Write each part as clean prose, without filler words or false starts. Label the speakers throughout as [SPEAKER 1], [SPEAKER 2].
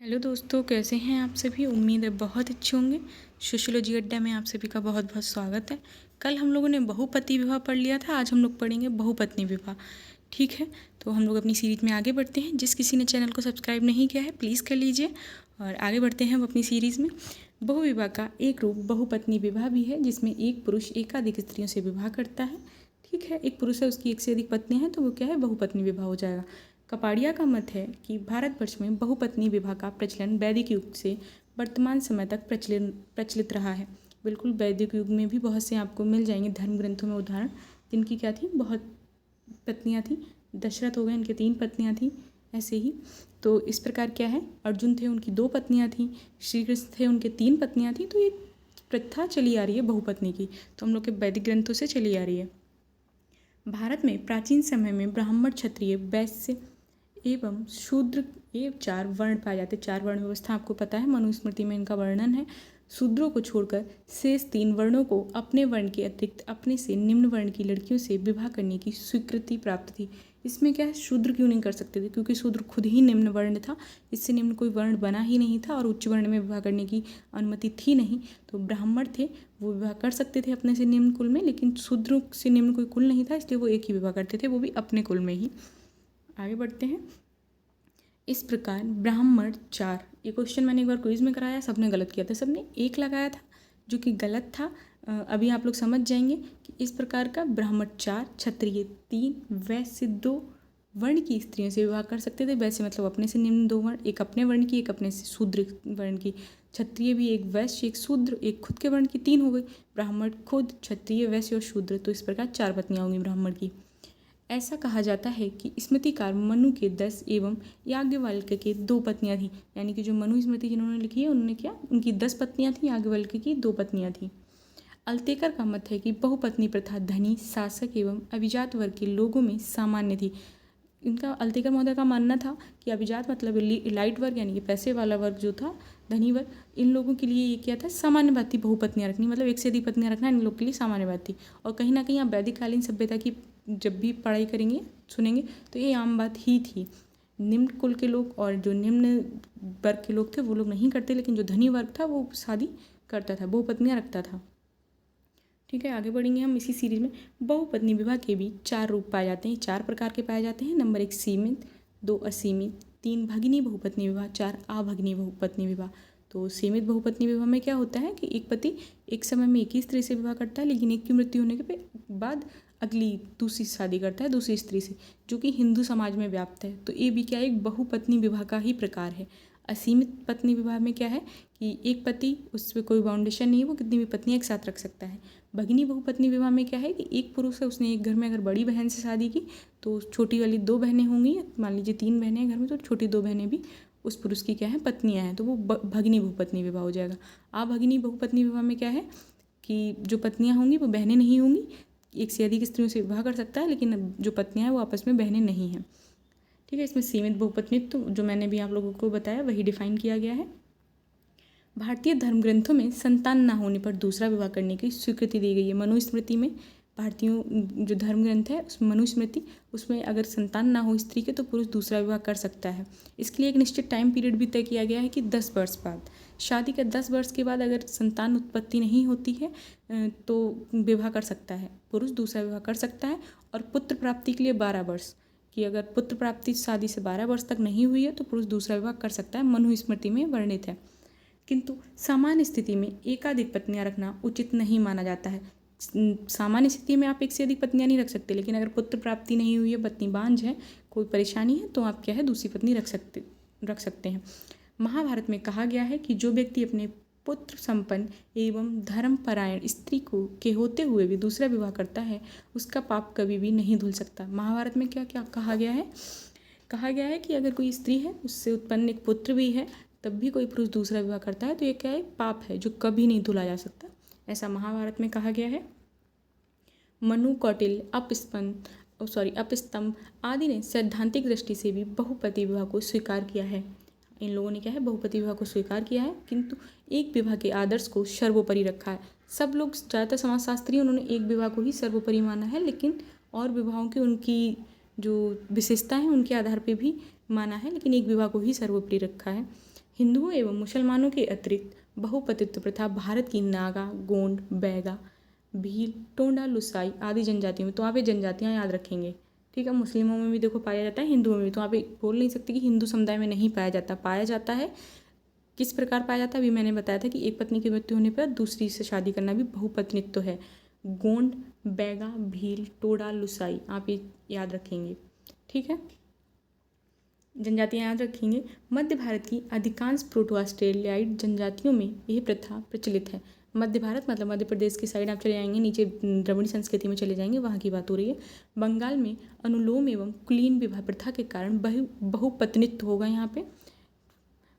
[SPEAKER 1] Hello दोस्तों, कैसे हैं आप सभी। उम्मीद है बहुत अच्छे होंगे। सोशियोलॉजी अड्डा में आप सभी का बहुत बहुत स्वागत है। कल हम लोगों ने बहुपति विवाह पढ़ लिया था, आज हम लोग पढ़ेंगे बहुपत्नी विवाह। ठीक है, तो हम लोग अपनी सीरीज़ में आगे बढ़ते हैं। जिस किसी ने चैनल को सब्सक्राइब नहीं किया है प्लीज़ कर लीजिए और आगे बढ़ते हैं हम अपनी सीरीज़ में। बहुविवाह का एक रूप बहुपत्नी विवाह भी है, जिसमें एक पुरुष एकाधिक स्त्रियों से विवाह करता है। ठीक है, एक पुरुष है, उसकी एक से अधिक पत्नियां हैं, तो वो क्या है, बहुपत्नी विवाह हो जाएगा। कपाड़िया का मत है कि भारतवर्ष में बहुपत्नी विवाह का प्रचलन वैदिक युग से वर्तमान समय तक प्रचलित रहा है। बिल्कुल, वैदिक युग में भी बहुत से आपको मिल जाएंगे धर्म ग्रंथों में उदाहरण, जिनकी क्या थी, बहुत पत्नियां थी। दशरथ हो गए, इनके 3 पत्नियां थी। ऐसे ही तो इस प्रकार क्या है, अर्जुन थे, उनकी 2 पत्नियां थी। श्री कृष्ण थे, उनके 3 पत्नियां थी। तो ये प्रथा चली आ रही है बहुपत्नी की, तो हम लोग के वैदिक ग्रंथों से चली आ रही है। भारत में प्राचीन समय में ब्राह्मण, क्षत्रिय, वैश्य एवं शूद्र ये 4 वर्ण पाए जाते। 4 वर्ण व्यवस्था आपको पता है, मनुस्मृति में इनका वर्णन है। शूद्रों को छोड़कर शेष 3 वर्णों को अपने वर्ण के अतिरिक्त अपने से निम्न वर्ण की लड़कियों से विवाह करने की स्वीकृति प्राप्त थी। इसमें क्या है, शूद्र क्यों नहीं कर सकते थे, क्योंकि शूद्र खुद ही निम्न वर्ण था। इससे निम्न कोई वर्ण बना ही नहीं था और उच्च वर्ण में विवाह करने की अनुमति थी नहीं। तो ब्राह्मण थे, वो विवाह कर सकते थे अपने से निम्न कुल में, लेकिन शूद्रों से निम्न कोई कुल नहीं था, इसलिए वो एक ही विवाह करते थे, वो भी अपने कुल में ही। आगे बढ़ते हैं। इस प्रकार ब्राह्मण 4, ये क्वेश्चन मैंने एक बार क्विज में कराया, सबने गलत किया था, सबने 1 लगाया था जो कि गलत था। अभी आप लोग समझ जाएंगे कि इस प्रकार का ब्राह्मण 4, क्षत्रिय 3, वैश्य 2 वर्ण की स्त्रियों से विवाह कर सकते थे। वैसे मतलब अपने से निम्न 2 वर्ण, एक अपने वर्ण की, एक अपने से शूद्र वर्ण की। क्षत्रिय भी एक वैश्य, एक शूद्र, एक खुद के वर्ण की, 3 हो गई। ब्राह्मण खुद, क्षत्रिय, वैश्य और शूद्र, तो इस प्रकार 4 पत्नियां होंगी ब्राह्मण की। ऐसा कहा जाता है कि स्मृतिकार मनु के 10 एवं याज्ञवल्क्य के 2 पत्नियां थीं। यानी कि जो मनु स्मृति जिन्होंने लिखी है, उन्होंने क्या, उनकी 10 पत्नियां थीं, याज्ञवल्क्य की 2 पत्नियां थीं। अल्तेकर का मत है कि बहुपत्नी प्रथा धनी, शासक एवं अभिजात वर्ग के लोगों में सामान्य थी। इनका, अल्तेकर महोदय का मानना था कि अभिजात मतलब इलाइट वर्ग, यानी कि पैसे वाला वर्ग जो था, धनी वर्ग, इन लोगों के लिए ये क्या था, सामान्य बात थी बहुपत्नियां रखनी, मतलब एक से अधिक पत्नियां रखना इन लोग के लिए सामान्य बात थी। और कहीं ना कहीं आप वैदिककालीन सभ्यता की जब भी पढ़ाई करेंगे, सुनेंगे, तो ये आम बात ही थी। निम्न कुल के लोग और जो निम्न वर्ग के लोग थे वो लोग नहीं करते, लेकिन जो धनी वर्ग था वो शादी करता था, बहुपत्नियां रखता था। ठीक है, आगे बढ़ेंगे हम इसी सीरीज में। बहुपत्नी विवाह के भी 4 रूप पाए जाते हैं, 4 प्रकार के पाए जाते हैं। नंबर 1 सीमित, 2 असीमित, 3 भगिनी बहुपत्नी विवाह, 4 अभगिनी बहुपत्नी विवाह। तो सीमित बहुपत्नी विवाह में क्या होता है कि एक पति एक समय में एक ही स्त्री से विवाह करता है, लेकिन एक की मृत्यु होने के बाद अगली दूसरी शादी करता है दूसरी स्त्री से, जो कि हिंदू समाज में व्याप्त है। तो ये भी क्या, एक बहुपत्नी विवाह का ही प्रकार है। असीमित पत्नी विवाह में क्या है कि एक पति, उस पर कोई बाउंडेशन नहीं है, वो कितनी भी पत्नियां एक साथ रख सकता है। भगिनी बहुपत्नी विवाह में क्या है कि एक पुरुष है, उसने एक घर में अगर बड़ी बहन से शादी की तो छोटी वाली 2 बहनें होंगी, मान लीजिए 3 बहनें हैं घर में, तो छोटी 2 बहनें भी उस पुरुष की क्या है, पत्नियां हैं, तो वो भगिनी बहुपत्नी विवाह हो जाएगा। अभगिनी बहुपत्नी विवाह में क्या है कि जो पत्नियां होंगी वो बहनें नहीं होंगी, एक से अधिक स्त्रियों से विवाह कर सकता है, लेकिन जो पत्नियां हैं वो आपस में बहनें नहीं हैं। ठीक है, इसमें सीमित बहुपत्नीत्व तो जो मैंने भी आप लोगों को बताया वही डिफाइन किया गया है। भारतीय धर्म ग्रंथों में संतान न होने पर दूसरा विवाह करने की स्वीकृति दी गई है। मनुस्मृति में, भारतीयों जो धर्म ग्रंथ है उस मनुस्मृति, उसमें अगर संतान ना हो स्त्री के तो पुरुष दूसरा विवाह कर सकता है। इसके लिए एक निश्चित टाइम पीरियड भी तय किया गया है कि 10 वर्ष बाद, शादी के 10 वर्ष के बाद अगर संतान उत्पत्ति नहीं होती है तो विवाह कर सकता है, पुरुष दूसरा विवाह कर सकता है। और पुत्र प्राप्ति के लिए 12 वर्ष, कि अगर पुत्र प्राप्ति शादी से 12 वर्ष तक नहीं हुई है तो पुरुष दूसरा विवाह कर सकता है, मनुस्मृति में वर्णित है। किंतु सामान्य स्थिति में एकाधिक पत्नियां रखना उचित नहीं माना जाता है। सामान्य स्थिति में आप एक से अधिक पत्नियां नहीं रख सकते, लेकिन अगर पुत्र प्राप्ति नहीं हुई है, पत्नी बांझ है, कोई परेशानी है, तो आप क्या है, दूसरी पत्नी रख सकते हैं। महाभारत में कहा गया है कि जो व्यक्ति अपने पुत्र संपन्न एवं धर्मपरायण स्त्री को के होते हुए भी दूसरा विवाह करता है, उसका पाप कभी भी नहीं धुल सकता। महाभारत में क्या क्या कहा गया है, कहा गया है कि अगर कोई स्त्री है, उससे उत्पन्न एक पुत्र भी है, तब भी कोई पुरुष दूसरा विवाह करता है तो ये क्या है, पाप है जो कभी नहीं धुला जा सकता, ऐसा महाभारत में कहा गया है। मनु, कौटिल्य, अपस्तंभ आदि ने सैद्धांतिक दृष्टि से भी बहुपति विवाह को स्वीकार किया है। इन लोगों ने क्या है, बहुपति विवाह को स्वीकार किया है, किंतु एक विवाह के आदर्श को सर्वोपरि रखा है। सब लोग, ज़्यादातर समाजशास्त्री, उन्होंने एक विवाह को ही सर्वोपरि माना है, लेकिन और विवाहों की उनकी जो विशेषता है उनके आधार पर भी माना है, लेकिन एक विवाह को ही सर्वोपरि रखा है। हिंदुओं एवं मुसलमानों के अतिरिक्त बहुपतित्व प्रथा भारत की नागा, गोंड, बैगा, भील, टोंडा, लुसाई आदि जनजातियों में, तो आप ये जनजातियाँ याद रखेंगे, ठीक है। मुस्लिमों में भी देखो पाया जाता है, हिंदुओं में भी, तो आप ये बोल नहीं सकते कि हिंदू समुदाय में नहीं पाया जाता है। किस प्रकार पाया जाता है अभी मैंने बताया था कि एक पत्नी की मृत्यु होने पर दूसरी से शादी करना भी बहुपत्नित्व है। गोंड, बैगा, भील, टोडा, लुसाई आप ये याद रखेंगे, ठीक है। जनजातियाँ याद रखेंगे। मध्य भारत की अधिकांश प्रोटो ऑस्ट्रेलियाइड जनजातियों में यह प्रथा प्रचलित है। मध्य भारत मतलब मध्य प्रदेश की साइड आप चले जाएंगे, नीचे द्रविड़ संस्कृति में चले जाएंगे, वहाँ की बात हो रही है। बंगाल में अनुलोम एवं कुलीन विवाह प्रथा के कारण बहुपत्नित्व होगा, यहाँ पे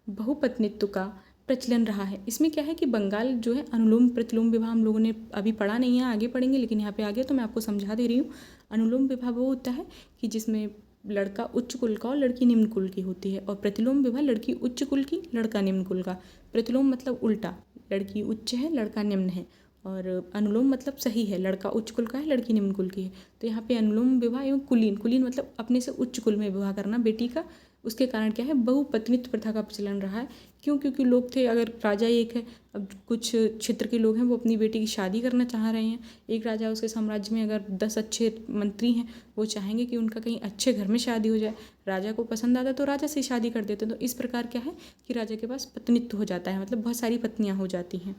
[SPEAKER 1] बहुपत्नित्व का प्रचलन रहा है। इसमें क्या है कि बंगाल जो है अनुलोम प्रतिलोम विवाह हम लोगों ने अभी पढ़ा नहीं है, आगे पढ़ेंगे, लेकिन यहाँ पे आ गया तो मैं आपको समझा दे रही हूँ। अनुलोम विवाह वो होता है कि जिसमें लड़का उच्च कुल का और लड़की निम्न कुल की होती है, और प्रतिलोम विवाह लड़की उच्च कुल की, लड़का निम्न कुल का। प्रतिलोम मतलब उल्टा, लड़की उच्च है, लड़का निम्न है, और अनुलोम मतलब सही है, लड़का उच्च कुल का है, लड़की निम्न कुल की है। तो यहाँ पे अनुलोम विवाह एवं कुलीन, कुलीन मतलब अपने से उच्च कुल में विवाह करना बेटी का, उसके कारण क्या है बहुपत्नित्व प्रथा का प्रचलन रहा है। क्यों? क्योंकि लोग थे, अगर राजा एक है, अब कुछ क्षेत्र के लोग हैं वो अपनी बेटी की शादी करना चाह रहे हैं, एक राजा उसके साम्राज्य में अगर 10 अच्छे मंत्री हैं, वो चाहेंगे कि उनका कहीं अच्छे घर में शादी हो जाए, राजा को पसंद आता तो राजा से शादी कर देते। तो इस प्रकार क्या है कि राजा के पास पत्नित्व हो जाता है, मतलब बहुत सारी पत्नियाँ हो जाती हैं।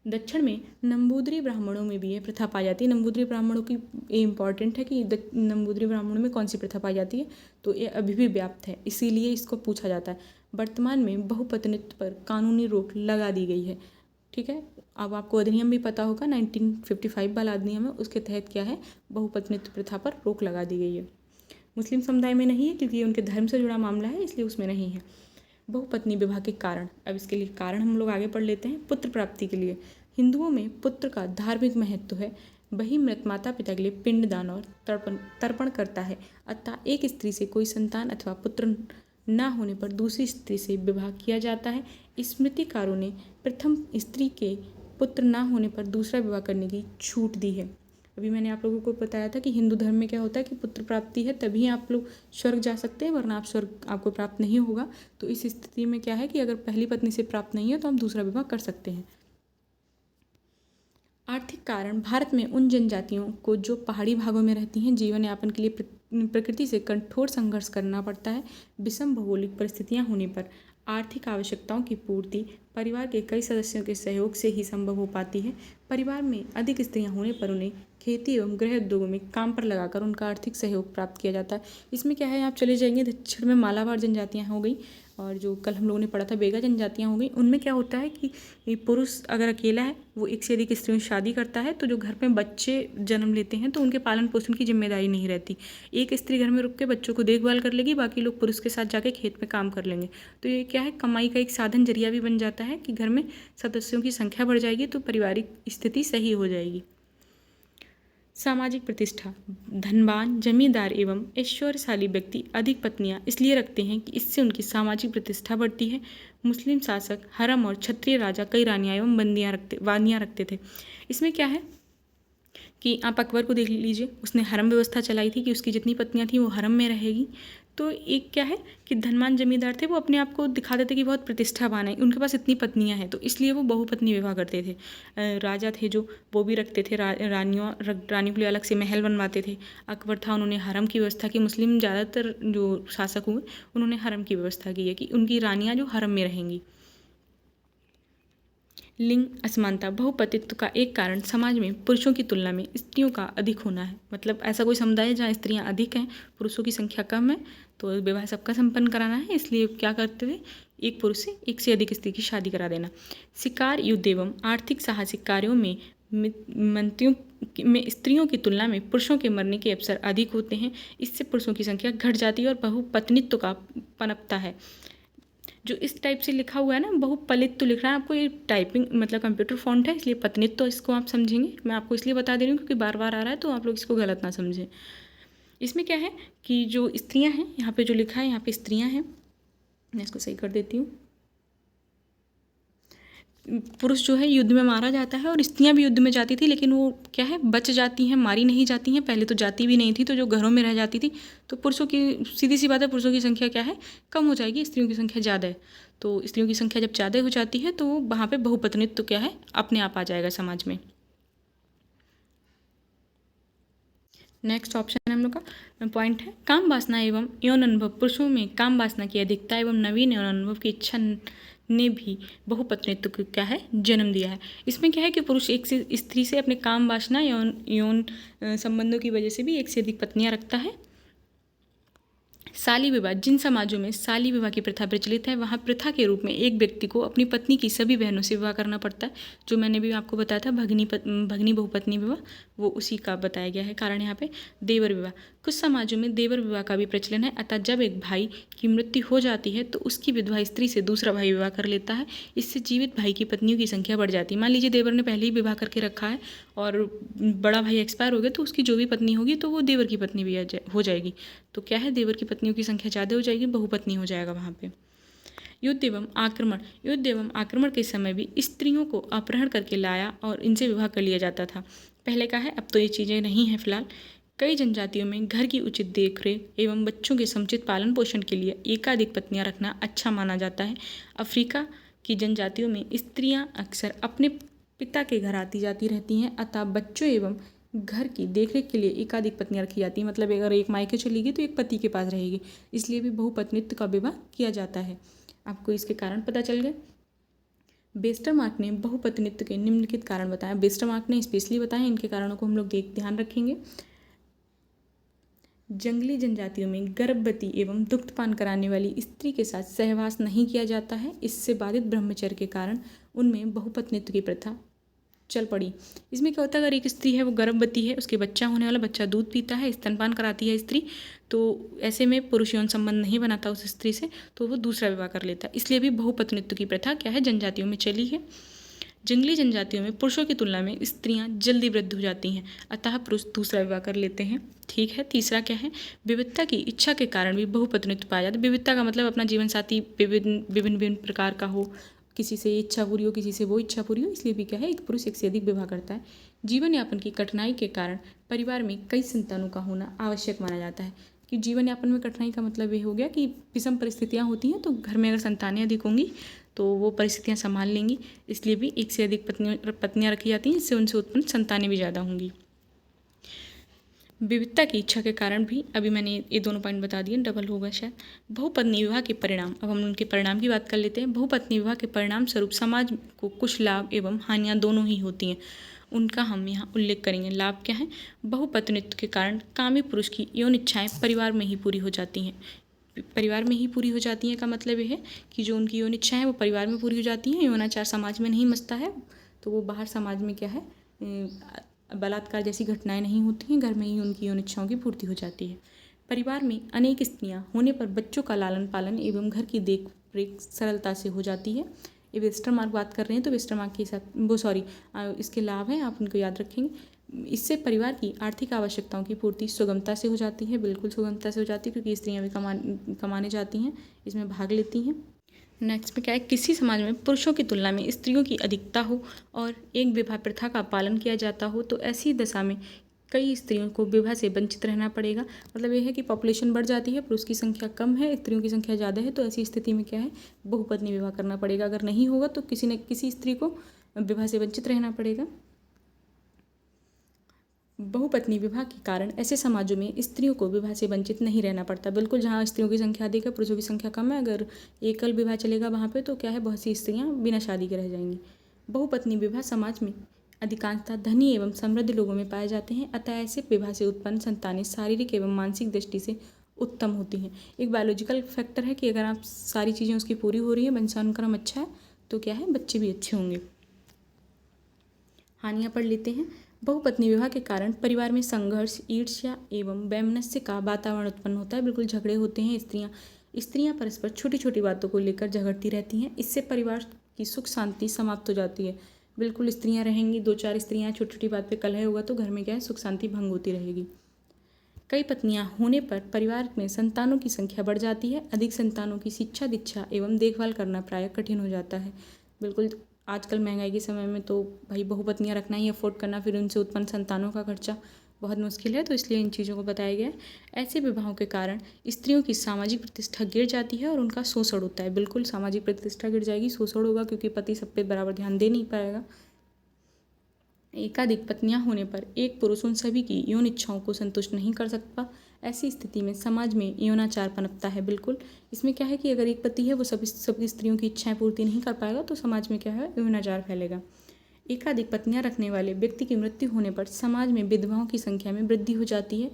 [SPEAKER 1] दक्षिण में नंबूदरी ब्राह्मणों में भी यह प्रथा पाई जाती है। नंबूदरी ब्राह्मणों की ये इंपॉर्टेंट है कि नंबूदरी ब्राह्मणों में कौन सी प्रथा पाई जाती है, तो ये अभी भी व्याप्त है, इसीलिए इसको पूछा जाता है। वर्तमान में बहुपत्नित्व पर कानूनी रोक लगा दी गई है, ठीक है। अब आपको अधिनियम भी पता होगा, 1955 वाला अधिनियम है, उसके तहत क्या है बहुपत्नित्व प्रथा पर रोक लगा दी गई है। मुस्लिम समुदाय में नहीं है क्योंकि ये उनके धर्म से जुड़ा मामला है, इसलिए उसमें नहीं है। बहुपत्नी विवाह के कारण, अब इसके लिए कारण हम लोग आगे पढ़ लेते हैं। पुत्र प्राप्ति के लिए हिंदुओं में पुत्र का धार्मिक महत्व है। वही मृत माता पिता के लिए पिंडदान और तर्पण करता है। अतः एक स्त्री से कोई संतान अथवा पुत्र न होने पर दूसरी स्त्री से विवाह किया जाता है। स्मृतिकारों ने प्रथम स्त्री के पुत्र न होने पर दूसरा विवाह करने की छूट दी है। अभी मैंने आप लोगों को बताया था कि हिंदू धर्म में क्या होता है कि पुत्र प्राप्ति है तभी आप लोग स्वर्ग जा सकते हैं, वरना आप स्वर्ग आपको प्राप्त नहीं होगा। तो इस स्थिति में क्या है कि अगर पहली पत्नी से प्राप्त नहीं है तो हम दूसरा विवाह कर सकते हैं। आर्थिक कारण, भारत में उन जनजातियों को जो पहाड़ी भागों में रहती हैं जीवन यापन के लिए प्रकृति से कठोर संघर्ष करना पड़ता है। विषम भौगोलिक परिस्थितियां होने पर आर्थिक आवश्यकताओं की पूर्ति परिवार के कई सदस्यों के सहयोग से ही संभव हो पाती है। परिवार में अधिक स्त्रियां होने पर उन्हें खेती एवं गृह उद्योगों में काम पर लगाकर उनका आर्थिक सहयोग प्राप्त किया जाता है। इसमें क्या है, आप चले जाएंगे दक्षिण में मालाबार जनजातियाँ हो गई, और जो कल हम लोगों ने पढ़ा था बेगा जनजातियाँ हो गई। उनमें क्या होता है कि पुरुष अगर अकेला है, वो एक से अधिक स्त्रियों से शादी करता है, तो जो घर में बच्चे जन्म लेते हैं तो उनके पालन पोषण की जिम्मेदारी नहीं रहती। एक स्त्री घर में रुक के बच्चों को देखभाल कर लेगी, बाकी लोग पुरुष के साथ जाके खेत में काम कर लेंगे। तो ये क्या है, कमाई का एक साधन जरिया भी बन जाता है कि घर में सदस्यों की संख्या बढ़ जाएगी तो पारिवारिक स्थिति सही हो जाएगी। सामाजिक प्रतिष्ठा, धनवान जमींदार एवं ऐश्वर्यशाली व्यक्ति अधिक पत्नियां इसलिए रखते हैं कि इससे उनकी सामाजिक प्रतिष्ठा बढ़ती है। मुस्लिम शासक हरम और क्षत्रिय राजा कई रानियां एवं वानियां रखते थे। इसमें क्या है कि आप अकबर को देख लीजिए, उसने हरम व्यवस्था चलाई थी कि उसकी जितनी पत्नियां थी वो हरम में रहेगी। तो एक क्या है कि धनवान जमींदार थे, वो अपने आप को दिखाते थे कि बहुत प्रतिष्ठावान है, उनके पास इतनी पत्नियां हैं, तो इसलिए वो बहुपत्नी विवाह करते थे। राजा थे जो वो भी रखते थे, रानियों के लिए अलग से महल बनवाते थे। अकबर था, उन्होंने हरम की व्यवस्था की। मुस्लिम ज़्यादातर जो शासक हुए उन्होंने हरम की व्यवस्था की है कि उनकी रानियाँ जो हरम में रहेंगी। लिंग असमानता, बहुपतित्व का एक कारण समाज में पुरुषों की तुलना में स्त्रियों का अधिक होना है। मतलब ऐसा कोई समुदाय है जहाँ स्त्रियाँ अधिक हैं, पुरुषों की संख्या कम है, तो विवाह सबका संपन्न कराना है, इसलिए क्या करते थे, एक पुरुष से एक से अधिक स्त्री की शादी करा देना। शिकार, युद्ध एवं आर्थिक साहसिक कार्यों में मंत्रियों में स्त्रियों की तुलना में पुरुषों के मरने के अवसर अधिक होते हैं। इससे पुरुषों की संख्या घट जाती है और बहुपत्नित्व का पनपता है। जो इस टाइप से लिखा हुआ है ना, बहुपलित तो लिख रहा है आपको, ये टाइपिंग मतलब कंप्यूटर फॉन्ट है, इसलिए पत्नित तो इसको आप समझेंगे। मैं आपको इसलिए बता दे रही हूँ क्योंकि बार बार आ रहा है, तो आप लोग इसको गलत ना समझें। इसमें क्या है कि जो स्त्रियां हैं, यहाँ पे जो लिखा है यहाँ पे स्त्रियां हैं, मैं इसको सही कर देती हूँ। पुरुष जो है युद्ध में मारा जाता है और स्त्रियां भी युद्ध में जाती थी, लेकिन वो क्या है बच जाती हैं, मारी नहीं जाती हैं। पहले तो जाती भी नहीं थी, तो जो घरों में रह जाती थी, तो पुरुषों की सीधी सी बात है, पुरुषों की संख्या क्या है कम हो जाएगी, स्त्रियों की संख्या ज़्यादा है। तो स्त्रियों की संख्या जब ज़्यादा हो जाती है तो वहाँ पर बहुपत्नीत्व तो क्या है अपने आप आ जाएगा समाज में। नेक्स्ट ऑप्शन है हम लोग का पॉइंट है काम वासना एवं यौन अनुभव। पुरुषों में काम वासना की अधिकता एवं नवीन यौन अनुभव की इच्छा ने भी बहुपत्नीत्व को क्या है जन्म दिया है। इसमें क्या है कि पुरुष एक से स्त्री से अपने काम वासना यौन यौन संबंधों की वजह से भी एक से अधिक पत्नियां रखता है। शाली विवाह, जिन समाजों में शाली विवाह की प्रथा प्रचलित है वहाँ प्रथा के रूप में एक व्यक्ति को अपनी पत्नी की सभी बहनों से विवाह करना पड़ता है। जो मैंने भी आपको बताया था भगनी बहुपत्नी विवाह, वो उसी का बताया गया है कारण यहाँ पे। देवर विवाह, कुछ समाजों में देवर विवाह का भी प्रचलन है। अतः जब एक भाई की मृत्यु हो जाती है तो उसकी विधवा स्त्री से दूसरा भाई विवाह कर लेता है। इससे जीवित भाई की पत्नियों की संख्या बढ़ जाती है। मान लीजिए देवर ने पहले ही विवाह करके रखा है और बड़ा भाई एक्सपायर हो गया, तो उसकी जो भी पत्नी होगी तो वो देवर की पत्नी भी हो जाएगी। तो क्या है देवर की पत्नियों की संख्या ज़्यादा हो जाएगी, बहुपत्नी हो जाएगा वहाँ पे। युद्ध एवं आक्रमण, युद्ध एवं आक्रमण के समय भी स्त्रियों को अपहरण करके लाया और इनसे विवाह कर लिया जाता था। पहले का है, अब तो ये चीज़ें नहीं हैं फिलहाल। कई जनजातियों में घर की उचित देखरेख एवं बच्चों के समुचित पालन पोषण के लिए एकाधिक पत्नियां रखना अच्छा माना जाता है। अफ्रीका की जनजातियों में स्त्रियां अक्सर अपने पिता के घर आती जाती रहती हैं, अतः बच्चों एवं घर की देखरेख के लिए एकाधिक पत्नियां रखी जाती हैं। मतलब अगर एक मायके चली गई तो एक पति के पास रहेगी, इसलिए भी बहुपत्नीत्व का विवाह किया जाता है। आपको इसके कारण पता चल गए। वेस्टरमार्क ने बहुपत्नीत्व के निम्नलिखित कारण बताया। वेस्टरमार्क ने स्पेशली बताया, इनके कारणों को हम लोग ध्यान रखेंगे। जंगली जनजातियों में गर्भवती एवं दुग्धपान कराने वाली स्त्री के साथ सहवास नहीं किया जाता है। इससे बाधित ब्रह्मचर्य के कारण उनमें बहुपत्नीत्व की प्रथा चल पड़ी। इसमें क्या होता है, अगर एक स्त्री है वो गर्भवती है, उसके बच्चा होने वाला, बच्चा दूध पीता है, स्तनपान कराती है स्त्री, तो ऐसे में पुरुष यौन संबंध नहीं बनाता उस स्त्री से, तो वो दूसरा विवाह कर लेता है। इसलिए भी बहुपत्नीत्व की प्रथा क्या है जनजातियों में चली है। जंगली जनजातियों में पुरुषों की तुलना में स्त्रियां जल्दी वृद्ध हो जाती हैं, अतः पुरुष दूसरा विवाह कर लेते हैं। ठीक है। तीसरा क्या है, विविधता की इच्छा के कारण भी बहुपत्नीत्व पाया जाता है। विविधता का मतलब अपना जीवन साथी विभिन्न विभिन्न प्रकार का हो, किसी से ये इच्छा पूरी हो, किसी से वो इच्छा पूरी हो, इसलिए भी क्या है एक पुरुष एक से अधिक विवाह करता है। जीवन यापन की कठिनाई के कारण परिवार में कई संतानों का होना आवश्यक माना जाता है। कि जीवन यापन में कठिनाई का मतलब ये हो गया कि विषम परिस्थितियाँ होती हैं, तो घर में अगर संतानें अधिक होंगी तो वो परिस्थितियाँ संभाल लेंगी, इसलिए भी एक से अधिक पत्नियाँ रखी जाती हैं, इससे उनसे उत्पन्न संतानें भी ज़्यादा होंगी। विविधता की इच्छा के कारण भी, अभी मैंने ये दोनों पॉइंट बता दिए, डबल होगा शायद। बहुपत्नी विवाह के परिणाम, अब हम उनके परिणाम की बात कर लेते हैं। बहुपत्नी विवाह के परिणाम स्वरूप समाज को कुछ लाभ एवं हानियाँ दोनों ही होती हैं, उनका हम यहाँ उल्लेख करेंगे। लाभ क्या है, बहुपत्नीत्व के कारण कामी पुरुष की यौन इच्छाएं परिवार में ही पूरी हो जाती हैं। परिवार में ही पूरी हो जाती हैं का मतलब ये है कि जो उनकी यौन इच्छाएं वो परिवार में पूरी हो जाती हैं। यौनाचार समाज में नहीं मचता है, तो वो बाहर समाज में क्या है बलात्कार जैसी घटनाएं नहीं होती हैं, घर में ही उनकी यौन इच्छाओं की पूर्ति हो जाती है। परिवार में अनेक स्त्रियां होने पर बच्चों का लालन पालन एवं घर की देख रेख सरलता से हो जाती है। ये वेस्टरमार्क बात कर रहे हैं, तो वेस्टरमार्क के हिसाब इसके लाभ हैं, आप उनको याद रखेंगे। इससे परिवार की आर्थिक आवश्यकताओं की पूर्ति सुगमता से हो जाती है, बिल्कुल सुगमता से हो जाती है, क्योंकि स्त्रियां भी कमाने जाती हैं, इसमें भाग लेती हैं। नेक्स्ट में क्या है, किसी समाज में पुरुषों की तुलना में स्त्रियों की अधिकता हो और एक विवाह प्रथा का पालन किया जाता हो, तो ऐसी दशा में कई स्त्रियों को विवाह से वंचित रहना पड़ेगा। मतलब ये है कि पॉपुलेशन बढ़ जाती है, पुरुष की संख्या कम है, स्त्रियों की संख्या ज़्यादा है, तो ऐसी स्थिति में क्या है बहुपत्नी विवाह करना पड़ेगा। अगर नहीं होगा तो किसी न किसी स्त्री को विवाह से वंचित रहना पड़ेगा। बहुपत्नी विवाह के कारण ऐसे समाजों में स्त्रियों को विवाह से वंचित नहीं रहना पड़ता। बिल्कुल, जहाँ स्त्रियों की संख्या अधिक है, पुरुषों की संख्या कम है, अगर एकल विवाह चलेगा वहाँ पे, तो क्या है बहुत सी स्त्रियाँ बिना शादी के रह जाएंगी। बहुपत्नी विवाह समाज में अधिकांशतः धनी एवं समृद्ध लोगों में पाए जाते हैं, अतः ऐसे विवाह से उत्पन्न संतानें शारीरिक एवं मानसिक दृष्टि से उत्तम होती हैं। एक बायोलॉजिकल फैक्टर है कि अगर आप सारी चीज़ें उसकी पूरी हो रही है, वंशानुक्रम अच्छा है, तो क्या है बच्चे भी अच्छे होंगे। हानियाँ पढ़ लेते हैं। बहुपत्नी विवाह के कारण परिवार में संघर्ष, ईर्ष्या एवं वैमनस्य का वातावरण उत्पन्न होता है। बिल्कुल झगड़े होते हैं, स्त्रियां परस्पर छोटी छोटी बातों को लेकर झगड़ती रहती हैं। इससे परिवार की सुख शांति समाप्त हो जाती है। बिल्कुल स्त्रियां रहेंगी, 2-4 स्त्रियां, छोटी छोटी बात पे कलह होगा तो घर में क्या है सुख शांति भंग होती रहेगी। कई पत्नियां होने पर परिवार में संतानों की संख्या बढ़ जाती है। अधिक संतानों की शिक्षा, दीक्षा एवं देखभाल करना प्रायः कठिन हो जाता है। बिल्कुल आजकल महंगाई के समय में तो भाई बहुपत्नियाँ रखना ही अफोर्ड करना, फिर उनसे उत्पन्न संतानों का खर्चा बहुत मुश्किल है, तो इसलिए इन चीज़ों को बताया गया है। ऐसे विवाहों के कारण स्त्रियों की सामाजिक प्रतिष्ठा गिर जाती है और उनका शोषण होता है। बिल्कुल सामाजिक प्रतिष्ठा गिर जाएगी, शोषण होगा, क्योंकि पति सब पे बराबर ध्यान दे नहीं पाएगा। एकाधिक पत्नियां होने पर एक पुरुष उन सभी की यौन इच्छाओं को संतुष्ट नहीं कर सकता। ऐसी स्थिति में समाज में यौनाचार पनपता है। बिल्कुल इसमें क्या है कि अगर एक पति है वो सभी स्त्रियों की इच्छाएं पूर्ति नहीं कर पाएगा, तो समाज में क्या है, यौनाचार फैलेगा। एकाधिक पत्नियां रखने वाले व्यक्ति की मृत्यु होने पर समाज में विधवाओं की संख्या में वृद्धि हो जाती है।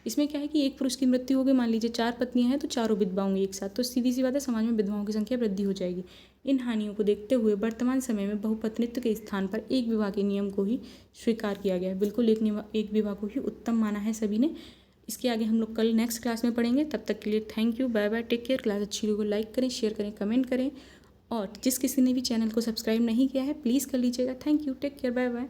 [SPEAKER 1] इसमें क्या है कि एक पुरुष की मृत्यु हो गई, मान लीजिए 4 पत्नियां हैं तो चारों विधवा होंगी एक साथ, तो सीधी सी बात है, समाज में विधवाओं की संख्या वृद्धि हो जाएगी। इन हानियों को देखते हुए वर्तमान समय में बहुपत्नित्व के स्थान पर एक विवाह के नियम को ही स्वीकार किया गया है। बिल्कुल एक विवाह को ही उत्तम माना है सभी ने। इसके आगे हम लोग कल नेक्स्ट क्लास में पढ़ेंगे। तब तक के लिए thank you, bye bye, take care. Class अच्छी लगी को लाइक करें, शेयर करें, कमेंट करें, और जिस किसी ने भी चैनल को सब्सक्राइब नहीं किया है प्लीज़ कर लीजिएगा। Thank you, take care, bye bye.